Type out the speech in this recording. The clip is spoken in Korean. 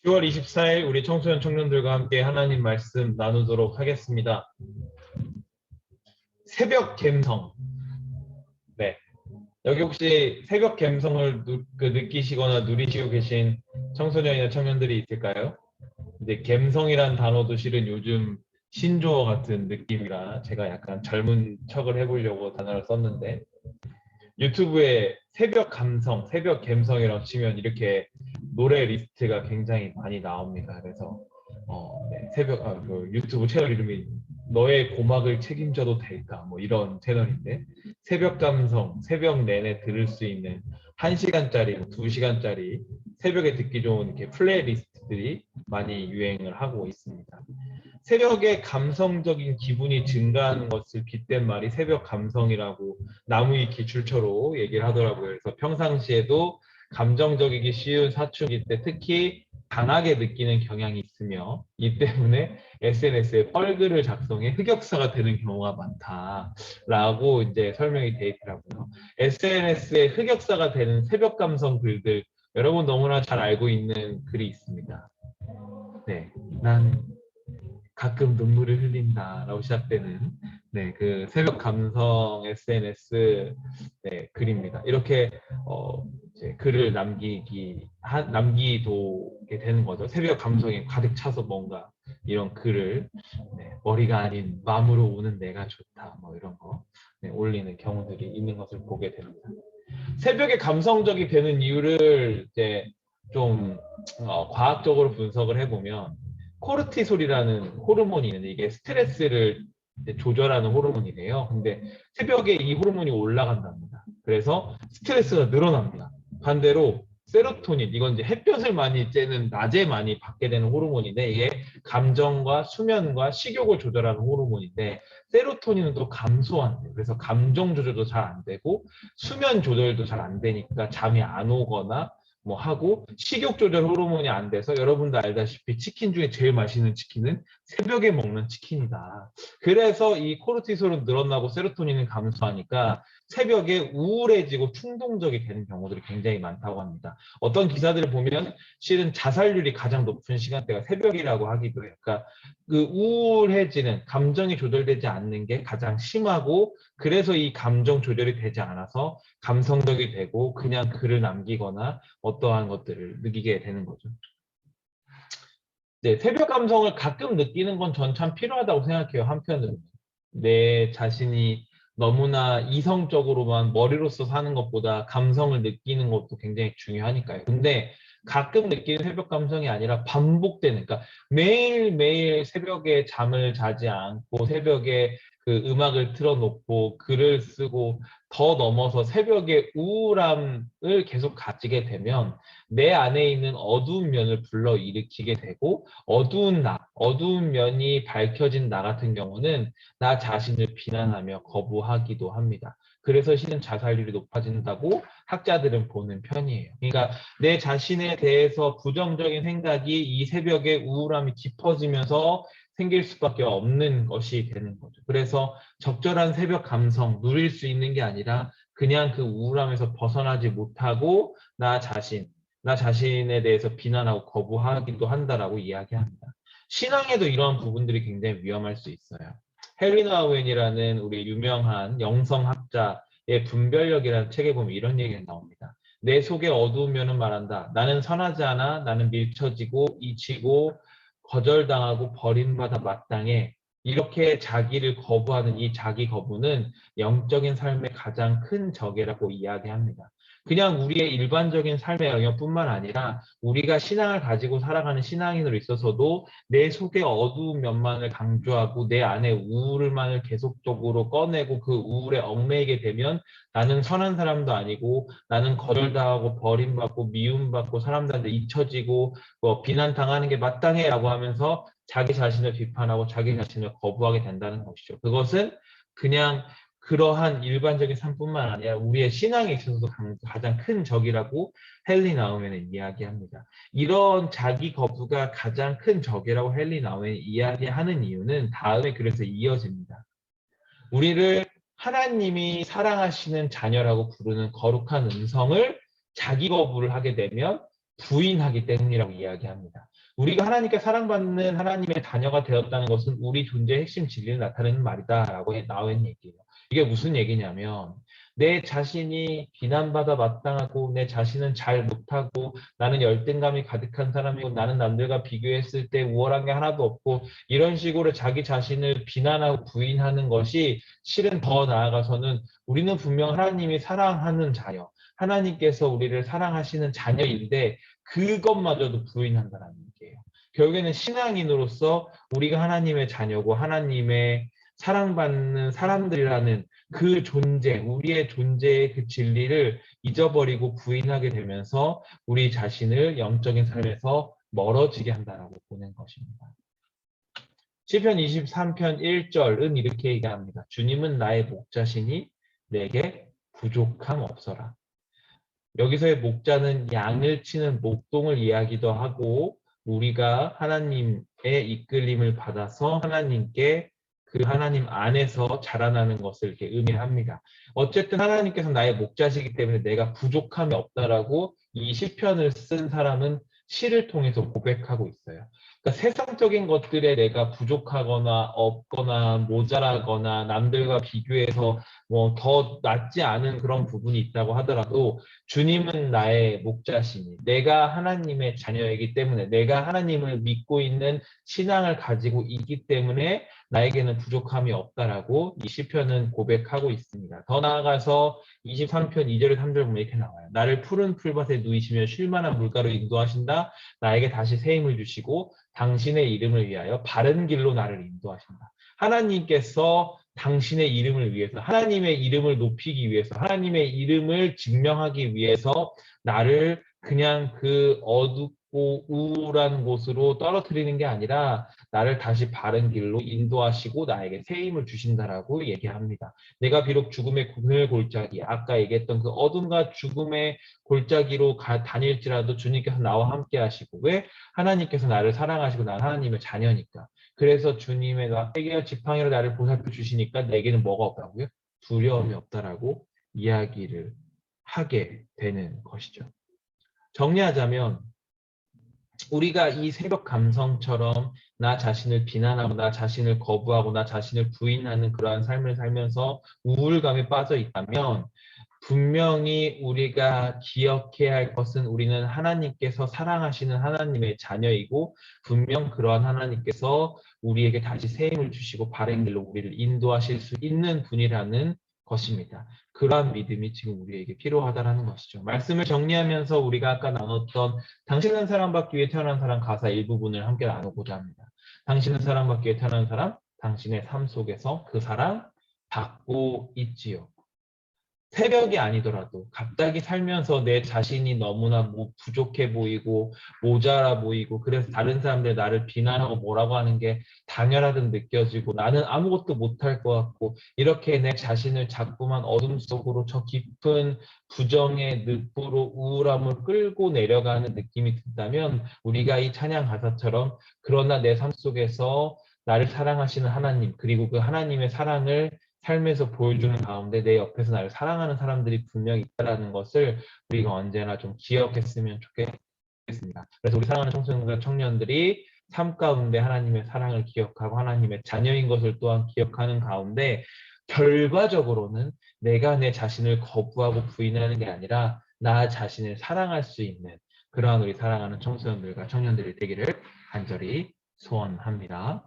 10월 24일 우리 청소년 청년들과 함께 하나님 말씀 나누도록 하겠습니다. 새벽 갬성. 네. 여기 혹시 새벽 갬성을 느끼시거나 누리시고 계신 청소년이나 청년들이 있을까요? 근데 갬성이란 단어도 실은 요즘 신조어 같은 느낌이라 제가 약간 젊은 척을 해보려고 단어를 썼는데 유튜브에 새벽 감성, 새벽 갬성이라고 치면 이렇게 노래 리스트가 굉장히 많이 나옵니다. 그래서 그 유튜브 채널 이름이 너의 고막을 책임져도 될까 뭐 이런 채널인데 새벽 감성, 새벽 내내 들을 수 있는 1시간짜리, 2시간짜리 새벽에 듣기 좋은 이렇게 플레이리스트들이 많이 유행을 하고 있습니다. 새벽에 감성적인 기분이 증가하는 것을 빗댄 말이 새벽 감성이라고 나무위키 출처로 얘기를 하더라고요. 그래서 평상시에도 감정적이기 쉬운 사춘기 때 특히 강하게 느끼는 경향이 있으며 이 때문에 SNS에 뻘글을 작성해 흑역사가 되는 경우가 많다라고 이제 설명이 돼 있더라고요. SNS에 흑역사가 되는 새벽 감성 글들 여러분 너무나 잘 알고 있는 글이 있습니다. 네, 난 가끔 눈물을 흘린다라고 시작되는 그 새벽 감성 SNS 글입니다. 이렇게 이제 글을 남기도게 되는 거죠. 새벽 감성에 가득 차서 뭔가 이런 글을 머리가 아닌 마음으로 우는 내가 좋다 뭐 이런 거 올리는 경우들이 있는 것을 보게 됩니다. 새벽에 감성적이 되는 이유를 이제 좀 과학적으로 분석을 해보면 코르티솔이라는 호르몬이 있는데 이게 스트레스를 조절하는 호르몬이래요. 근데 새벽에 이 호르몬이 올라간답니다. 그래서 스트레스가 늘어납니다. 반대로 세로토닌, 이건 이제 햇볕을 많이 쬐는 낮에 많이 받게 되는 호르몬인데 이게 감정과 수면과 식욕을 조절하는 호르몬인데 세로토닌은 또 감소한대요. 그래서 감정 조절도 잘 안 되고 수면 조절도 잘 안 되니까 잠이 안 오거나 뭐 하고 식욕 조절 호르몬이 안 돼서 여러분도 알다시피 치킨 중에 제일 맛있는 치킨은 새벽에 먹는 치킨이다. 그래서 이 코르티솔은 늘어나고 세로토닌은 감소하니까 새벽에 우울해지고 충동적이 되는 경우들이 굉장히 많다고 합니다. 어떤 기사들을 보면 실은 자살률이 가장 높은 시간대가 새벽이라고 하기도 해요. 그러니까 그 우울해지는 감정이 조절되지 않는 게 가장 심하고 그래서 이 감정 조절이 되지 않아서 감성적이 되고 그냥 글을 남기거나 어떠한 것들을 느끼게 되는 거죠. 네, 새벽 감성을 가끔 느끼는 건 전 참 필요하다고 생각해요. 한편으로 내 자신이 너무나 이성적으로만 머리로서 사는 것보다 감성을 느끼는 것도 굉장히 중요하니까요. 근데 가끔 느끼는 새벽 감성이 아니라 반복되는, 그러니까 매일매일 새벽에 잠을 자지 않고 새벽에 그 음악을 틀어놓고 글을 쓰고 더 넘어서 새벽에 우울함을 계속 가지게 되면 내 안에 있는 어두운 면을 불러일으키게 되고 어두운 면이 밝혀진 나 같은 경우는 나 자신을 비난하며 거부하기도 합니다. 그래서 실은 자살률이 높아진다고 학자들은 보는 편이에요. 그러니까 내 자신에 대해서 부정적인 생각이 이 새벽에 우울함이 깊어지면서 생길 수밖에 없는 것이 되는 거죠. 그래서 적절한 새벽 감성 누릴 수 있는 게 아니라 그냥 그 우울함에서 벗어나지 못하고 나 자신에 대해서 비난하고 거부하기도 한다라고 이야기합니다. 신앙에도 이러한 부분들이 굉장히 위험할 수 있어요. 헬리나 오웬이라는 우리 유명한 영성학자의 분별력이라는 책에 보면 이런 얘기가 나옵니다. 내 속에 어두운 면은 말한다. 나는 선하지 않아. 나는 밀쳐지고 잊히고 거절당하고 버림받아 마땅해. 이렇게 자기를 거부하는 이 자기 거부는 영적인 삶의 가장 큰 적이라고 이야기합니다. 그냥 우리의 일반적인 삶의 영역뿐만 아니라 우리가 신앙을 가지고 살아가는 신앙인으로 있어서도 내 속의 어두운 면만을 강조하고 내 안에 우울만을 계속적으로 꺼내고 그 우울에 얽매이게 되면 나는 선한 사람도 아니고 나는 거절당하고 버림받고 미움받고 사람들한테 잊혀지고 비난당하는 게 마땅해라고 하면서 자기 자신을 비판하고 자기 자신을 거부하게 된다는 것이죠. 그것은 그냥 그러한 일반적인 삶뿐만 아니라 우리의 신앙에 있어서도 가장 큰 적이라고 헨리 나우맨은 이야기합니다. 이런 자기 거부가 가장 큰 적이라고 헨리 나우맨이 이야기하는 이유는 다음에 그래서 이어집니다. 우리를 하나님이 사랑하시는 자녀라고 부르는 거룩한 음성을 자기 거부를 하게 되면 부인하기 때문이라고 이야기합니다. 우리가 하나님께 사랑받는 하나님의 자녀가 되었다는 것은 우리 존재의 핵심 진리를 나타내는 말이다라고 나와 있는 얘기예요. 이게 무슨 얘기냐면 내 자신이 비난받아 마땅하고 내 자신은 잘 못하고 나는 열등감이 가득한 사람이고 나는 남들과 비교했을 때 우월한 게 하나도 없고 이런 식으로 자기 자신을 비난하고 부인하는 것이 실은 더 나아가서는 우리는 분명 하나님이 사랑하는 자녀, 하나님께서 우리를 사랑하시는 자녀인데 그것마저도 부인한다는 얘기예요. 결국에는 신앙인으로서 우리가 하나님의 자녀고 하나님의 사랑받는 사람들이라는 그 존재, 우리의 존재의 그 진리를 잊어버리고 부인하게 되면서 우리 자신을 영적인 삶에서 멀어지게 한다라고 보는 것입니다. 시편 23편 1절은 이렇게 얘기합니다. 주님은 나의 목자시니 내게 부족함 없어라. 여기서의 목자는 양을 치는 목동을 이야기도 하고 우리가 하나님의 이끌림을 받아서 하나님께 그 하나님 안에서 자라나는 것을 이렇게 의미합니다. 어쨌든 하나님께서 나의 목자시기 때문에 내가 부족함이 없다라고 이 시편을 쓴 사람은 시를 통해서 고백하고 있어요. 그러니까 세상적인 것들에 내가 부족하거나 없거나 모자라거나 남들과 비교해서 뭐 더 낫지 않은 그런 부분이 있다고 하더라도 주님은 나의 목자시니 내가 하나님의 자녀이기 때문에 내가 하나님을 믿고 있는 신앙을 가지고 있기 때문에 나에게는 부족함이 없다라고 이 시편은 고백하고 있습니다. 더 나아가서 23편 2절 3절 보면 이렇게 나와요. 나를 푸른 풀밭에 누이시며 쉴만한 물가로 인도하신다. 나에게 다시 새 힘을 주시고 당신의 이름을 위하여 바른 길로 나를 인도하신다. 하나님께서 당신의 이름을 위해서 하나님의 이름을 높이기 위해서 하나님의 이름을 증명하기 위해서 나를 그냥 그 어둡고 우울한 곳으로 떨어뜨리는 게 아니라 나를 다시 바른 길로 인도하시고 나에게 새 힘을 주신다라고 얘기합니다. 내가 비록 죽음의 그늘 골짜기 아까 얘기했던 그 어둠과 죽음의 골짜기로 다닐지라도 주님께서 나와 함께 하시고 왜? 하나님께서 나를 사랑하시고 나는 하나님의 자녀니까. 그래서 주님의 회개와 지팡이로 나를 보살펴 주시니까 내게는 뭐가 없다고요? 두려움이 없다라고 이야기를 하게 되는 것이죠. 정리하자면 우리가 이 새벽 감성처럼 나 자신을 비난하고 나 자신을 거부하고 나 자신을 부인하는 그러한 삶을 살면서 우울감에 빠져 있다면 분명히 우리가 기억해야 할 것은 우리는 하나님께서 사랑하시는 하나님의 자녀이고 분명 그러한 하나님께서 우리에게 다시 새 힘을 주시고 바른 길로 우리를 인도하실 수 있는 분이라는 것입니다. 그러한 믿음이 지금 우리에게 필요하다는 것이죠. 말씀을 정리하면서 우리가 아까 나눴던 당신은 사랑받기 위해 태어난 사람 가사 일부분을 함께 나누고자 합니다. 당신은 사랑받기 위해 태어난 사람, 당신의 삶 속에서 그 사랑 받고 있지요. 새벽이 아니더라도 갑자기 살면서 내 자신이 너무나 부족해 보이고 모자라 보이고 그래서 다른 사람들이 나를 비난하고 뭐라고 하는 게 당연하듯 느껴지고 나는 아무것도 못할 것 같고 이렇게 내 자신을 자꾸만 어둠 속으로 저 깊은 부정의 늪으로 우울함을 끌고 내려가는 느낌이 든다면 우리가 이 찬양 가사처럼 그러나 내 삶 속에서 나를 사랑하시는 하나님 그리고 그 하나님의 사랑을 삶에서 보여주는 가운데 내 옆에서 나를 사랑하는 사람들이 분명히 있다는 것을 우리가 언제나 좀 기억했으면 좋겠습니다. 그래서 우리 사랑하는 청소년과 청년들이 삶 가운데 하나님의 사랑을 기억하고 하나님의 자녀인 것을 또한 기억하는 가운데 결과적으로는 내가 내 자신을 거부하고 부인하는 게 아니라 나 자신을 사랑할 수 있는 그러한 우리 사랑하는 청소년들과 청년들이 되기를 간절히 소원합니다.